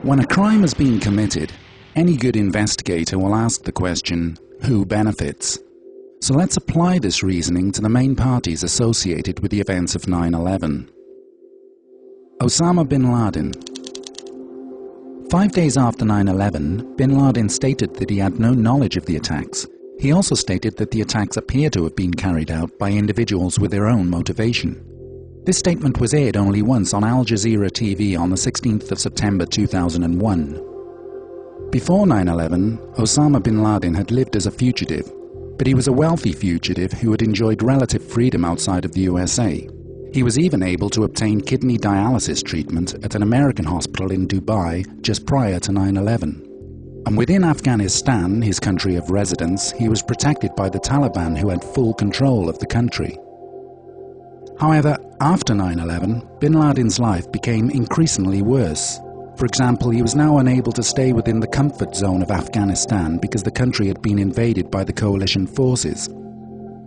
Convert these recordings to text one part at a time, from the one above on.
When a crime has been committed, any good investigator will ask the question, who benefits? So let's apply this reasoning to the main parties associated with the events of 9/11. Osama bin Laden. 5 days after 9/11, bin Laden stated that he had no knowledge of the attacks. He also stated that the attacks appear to have been carried out by individuals with their own motivation. This statement was aired only once on Al Jazeera TV on the 16th of September 2001. Before 9/11, Osama bin Laden had lived as a fugitive, but he was a wealthy fugitive who had enjoyed relative freedom outside of the USA. He was even able to obtain kidney dialysis treatment at an American hospital in Dubai just prior to 9/11. And within Afghanistan, his country of residence, he was protected by the Taliban, who had full control of the country. However, after 9/11, bin Laden's life became increasingly worse. For example, he was now unable to stay within the comfort zone of Afghanistan because the country had been invaded by the coalition forces.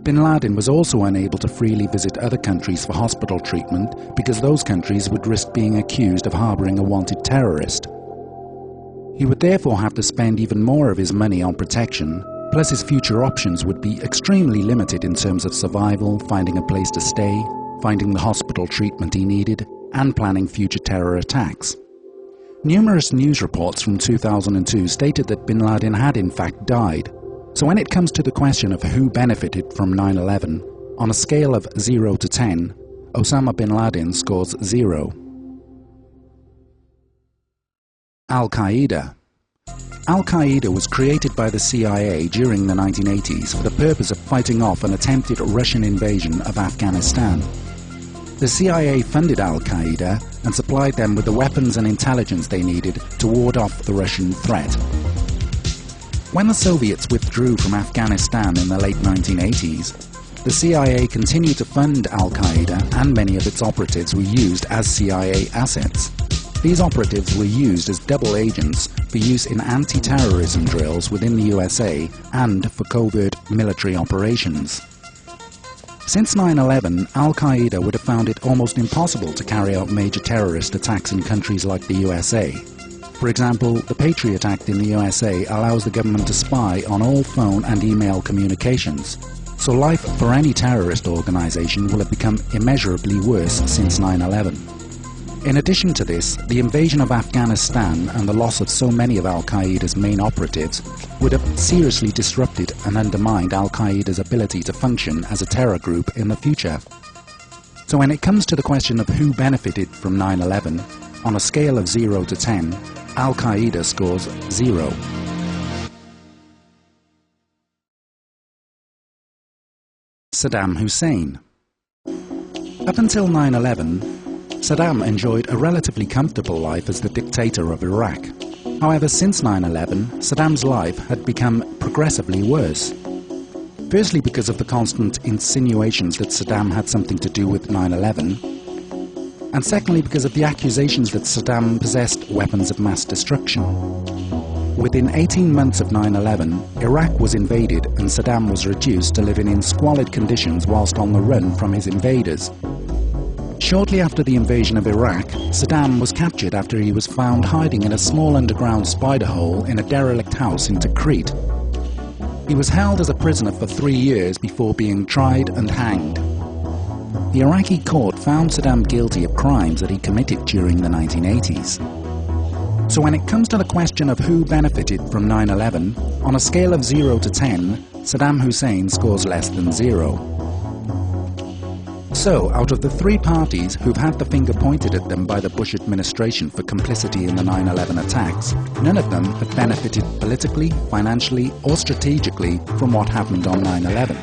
Bin Laden was also unable to freely visit other countries for hospital treatment because those countries would risk being accused of harboring a wanted terrorist. He would therefore have to spend even more of his money on protection, plus his future options would be extremely limited in terms of survival, finding a place to stay, finding the hospital treatment he needed, and planning future terror attacks. Numerous news reports from 2002 stated that bin Laden had in fact died. So when it comes to the question of who benefited from 9/11, on a scale of 0 to 10, Osama bin Laden scores 0. Al-Qaeda. Al-Qaeda was created by the CIA during the 1980s for the purpose of fighting off an attempted Russian invasion of Afghanistan. The CIA funded Al-Qaeda and supplied them with the weapons and intelligence they needed to ward off the Russian threat. When the Soviets withdrew from Afghanistan in the late 1980s, the CIA continued to fund Al-Qaeda, and many of its operatives were used as CIA assets. These operatives were used as double agents for use in anti-terrorism drills within the USA and for covert military operations. Since 9/11, Al-Qaeda would have found it almost impossible to carry out major terrorist attacks in countries like the USA. For example, the Patriot Act in the USA allows the government to spy on all phone and email communications. So life for any terrorist organization will have become immeasurably worse since 9/11. In addition to this, the invasion of Afghanistan and the loss of so many of Al-Qaeda's main operatives would have seriously disrupted and undermined Al-Qaeda's ability to function as a terror group in the future. So when it comes to the question of who benefited from 9/11, on a scale of 0 to 10, Al-Qaeda scores 0. Saddam Hussein. Up until 9/11, Saddam enjoyed a relatively comfortable life as the dictator of Iraq. However, since 9/11, Saddam's life had become progressively worse. Firstly, because of the constant insinuations that Saddam had something to do with 9/11, and secondly because of the accusations that Saddam possessed weapons of mass destruction. Within 18 months of 9/11, Iraq was invaded and Saddam was reduced to living in squalid conditions whilst on the run from his invaders. Shortly after the invasion of Iraq, Saddam was captured after he was found hiding in a small underground spider hole in a derelict house in Tikrit. He was held as a prisoner for 3 years before being tried and hanged. The Iraqi court found Saddam guilty of crimes that he committed during the 1980s. So when it comes to the question of who benefited from 9/11, on a scale of 0 to 10, Saddam Hussein scores less than 0. So, out of the 3 parties who've had the finger pointed at them by the Bush administration for complicity in the 9/11 attacks, none of them have benefited politically, financially, or strategically from what happened on 9/11.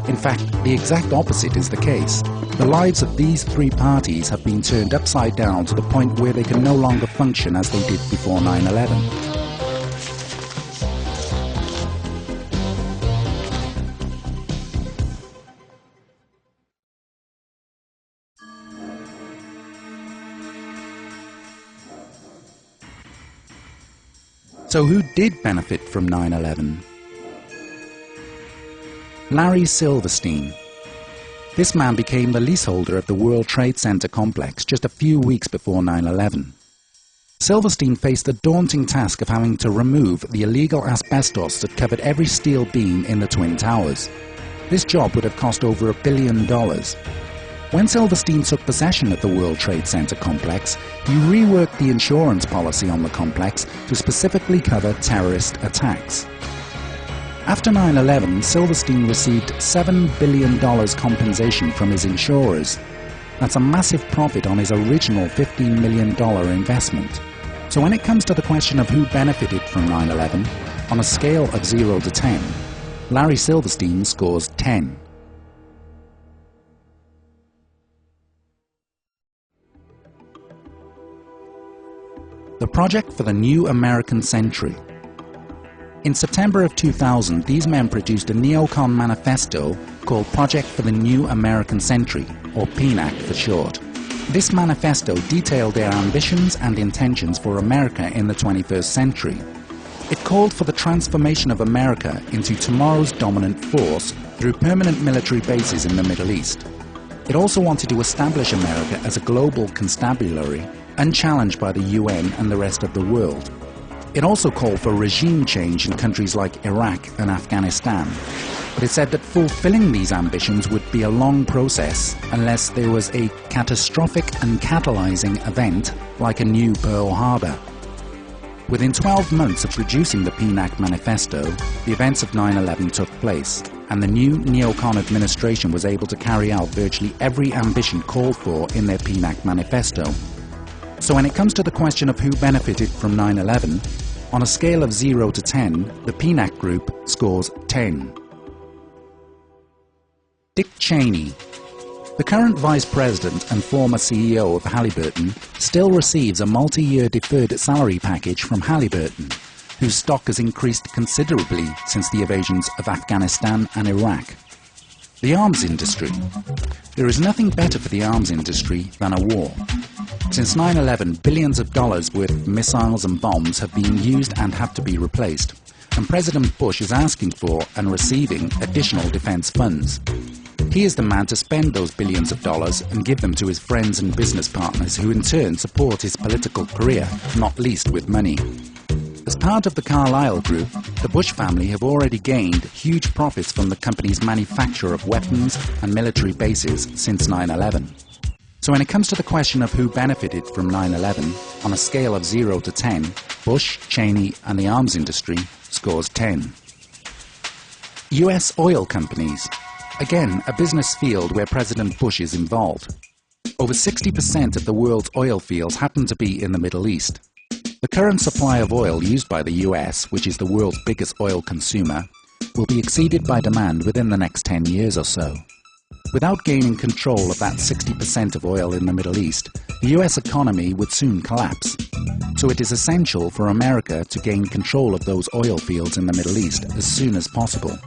In fact, the exact opposite is the case. The lives of these 3 parties have been turned upside down to the point where they can no longer function as they did before 9/11. So who did benefit from 9/11? Larry Silverstein. This man became the leaseholder of the World Trade Center complex just a few weeks before 9/11. Silverstein faced the daunting task of having to remove the illegal asbestos that covered every steel beam in the Twin Towers. This job would have cost over $1 billion. When Silverstein took possession of the World Trade Center complex, he reworked the insurance policy on the complex to specifically cover terrorist attacks. After 9/11, Silverstein received $7 billion compensation from his insurers. That's a massive profit on his original $15 million investment. So when it comes to the question of who benefited from 9/11, on a scale of 0 to 10, Larry Silverstein scores 10. The project for the new American century. In September of 2000, these men produced a neocon manifesto called Project for the New American Century, or PNAC for short. This manifesto detailed their ambitions and intentions for America in the 21st century. It called for the transformation of America into tomorrow's dominant force through permanent military bases in the Middle East. It also wanted to establish America as a global constabulary, unchallenged by the UN and the rest of the world. It also called for regime change in countries like Iraq and Afghanistan. But it said that fulfilling these ambitions would be a long process unless there was a catastrophic and catalyzing event like a new Pearl Harbor. Within 12 months of producing the PNAC manifesto, the events of 9/11 took place, and the new neocon administration was able to carry out virtually every ambition called for in their PNAC manifesto. So when it comes to the question of who benefited from 9/11, on a scale of 0 to 10, the PNAC group scores 10. Dick Cheney. The current Vice President and former CEO of Halliburton still receives a multi-year deferred salary package from Halliburton, whose stock has increased considerably since the invasions of Afghanistan and Iraq. The arms industry. There is nothing better for the arms industry than a war. Since 9/11, billions of dollars worth of missiles and bombs have been used and have to be replaced, and President Bush is asking for and receiving additional defense funds. He is the man to spend those billions of dollars and give them to his friends and business partners, who in turn support his political career, not least with money. As part of the Carlyle Group, the Bush family have already gained huge profits from the company's manufacture of weapons and military bases since 9/11. So when it comes to the question of who benefited from 9/11, on a scale of 0 to 10, Bush, Cheney and the arms industry scores 10. US oil companies. Again, a business field where President Bush is involved. Over 60% of the world's oil fields happen to be in the Middle East. The current supply of oil used by the US, which is the world's biggest oil consumer, will be exceeded by demand within the next 10 years or so. Without gaining control of that 60% of oil in the Middle East, the US economy would soon collapse. So it is essential for America to gain control of those oil fields in the Middle East as soon as possible.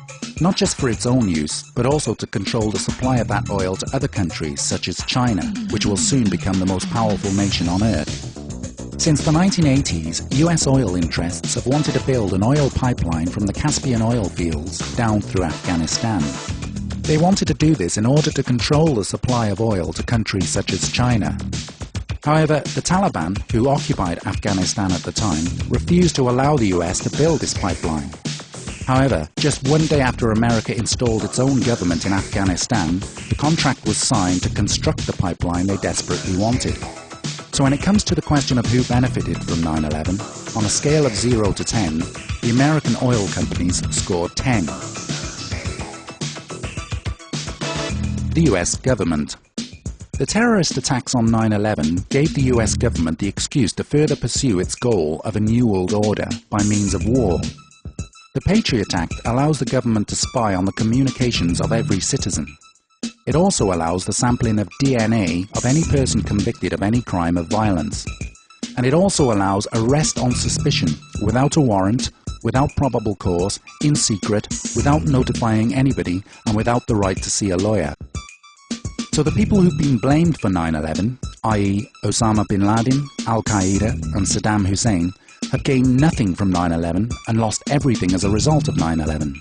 Not just for its own use, but also to control the supply of that oil to other countries such as China, which will soon become the most powerful nation on earth. Since the 1980s, US oil interests have wanted to build an oil pipeline from the Caspian oil fields down through Afghanistan. They wanted to do this in order to control the supply of oil to countries such as China. However, the Taliban, who occupied Afghanistan at the time, refused to allow the US to build this pipeline. However, just one day after America installed its own government in Afghanistan, the contract was signed to construct the pipeline they desperately wanted. So when it comes to the question of who benefited from 9/11, on a scale of 0 to 10, the American oil companies scored 10. The US government. The terrorist attacks on 9/11 gave the US government the excuse to further pursue its goal of a new world order by means of war. The Patriot Act allows the government to spy on the communications of every citizen. It also allows the sampling of DNA of any person convicted of any crime of violence. And it also allows arrest on suspicion, without a warrant, without probable cause, in secret, without notifying anybody, and without the right to see a lawyer. So the people who've been blamed for 9/11, i.e. Osama bin Laden, Al-Qaeda and Saddam Hussein, have gained nothing from 9/11 and lost everything as a result of 9/11.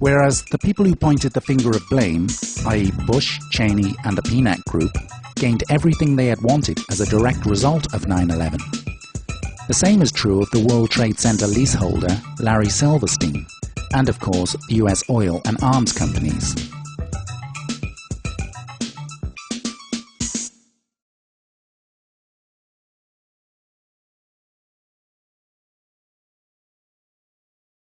Whereas the people who pointed the finger of blame, i.e. Bush, Cheney and the PNAC group, gained everything they had wanted as a direct result of 9/11. The same is true of the World Trade Center leaseholder, Larry Silverstein, and of course the US oil and arms companies.